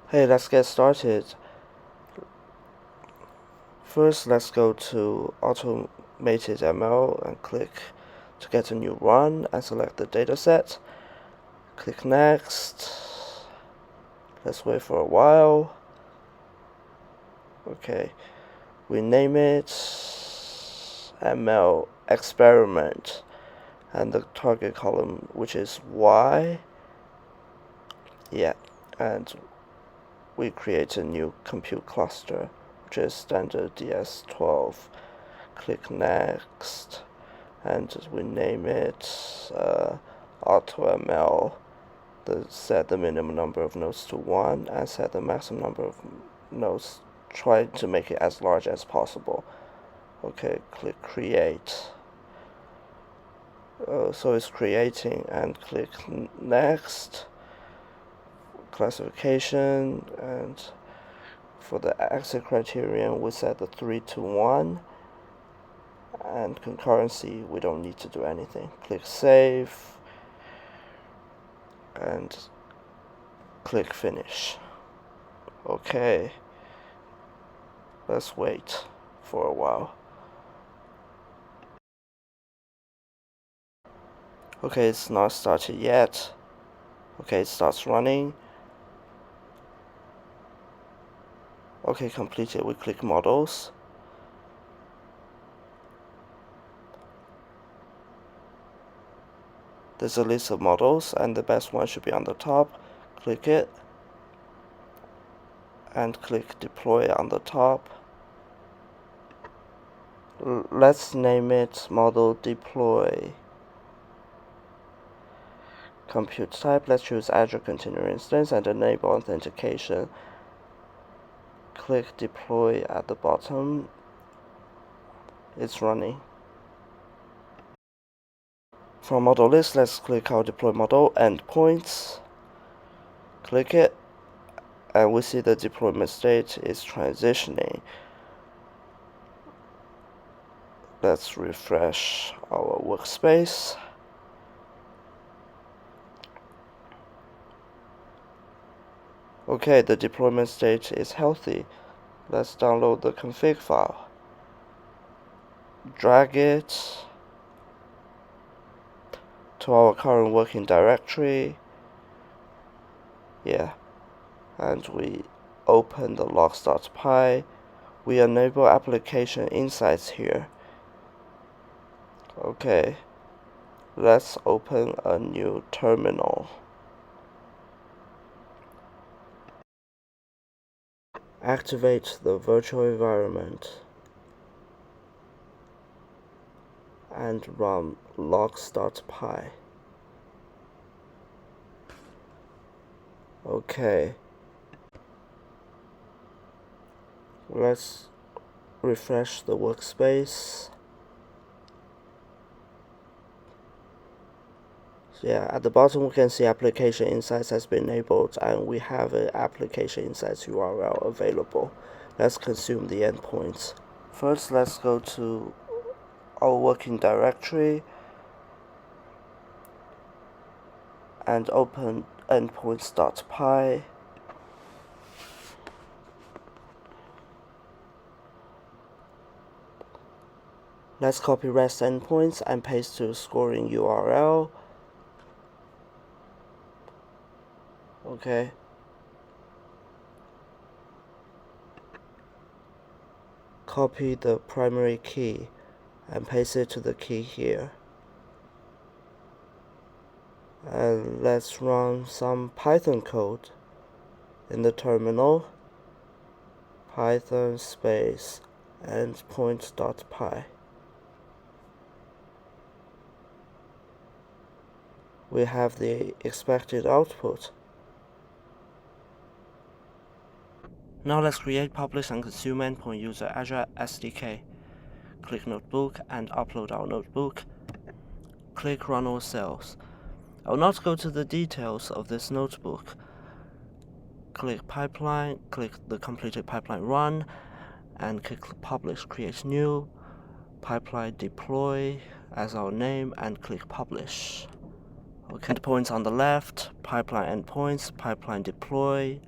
Hey, let's get started. First, let's go to Automated ML and click to get a new run and select the dataset. Click Next. Let's wait for a while. Okay, we name it ML Experiment and the target column, which is Y. Yeah, and we create a new compute cluster, which is standard DS12. Click Next, and we name it AutoML. Set the minimum number of nodes to 1 and set the maximum number of nodes. Try to make it as large as possible. Okay, click Create. So it's creating, and click Next. Classification, and for the exit criterion we set the 3 to 1, and concurrency we don't need to do anything. Click Save and click Finish. Okay, let's wait for a while. Okay, it's not started yet. Okay, it starts running. Okay, completed. We click Models. There's a list of models, and the best one should be on the top. Click it, and click Deploy on the top. Let's name it Model Deploy. Compute type, let's choose Azure Container Instance and enable authentication. Click Deploy at the bottom. It's running. From model list, let's click our deploy model endpoints. Click it, and we see the deployment state is transitioning. Let's refresh our workspace. Okay, the deployment state is healthy. Let's download the config file. Drag it to our current working directory. Yeah, and we open the logs.py. We enable application insights here. Okay, let's open a new terminal. Activate the virtual environment and run logs.py. Okay, let's refresh the workspace. Yeah, at the bottom we can see application insights has been enabled, and we have an application insights URL available. Let's consume the endpoints. First, let's go to our working directory and open endpoints.py. Let's copy REST endpoints and paste to scoring URL. Okay. Copy the primary key and paste it to the key here. And let's run some Python code in the terminal. Python space endpoint.py. We have the expected output. Now let's create, publish, and consume endpoint user Azure SDK. Click Notebook and upload our notebook. Click Run All Cells. I will not go to the details of this notebook. Click Pipeline, click the completed pipeline run, and click Publish, Create New, Pipeline Deploy as our name, and click Publish. Okay, endpoints on the left, pipeline endpoints, pipeline deploy,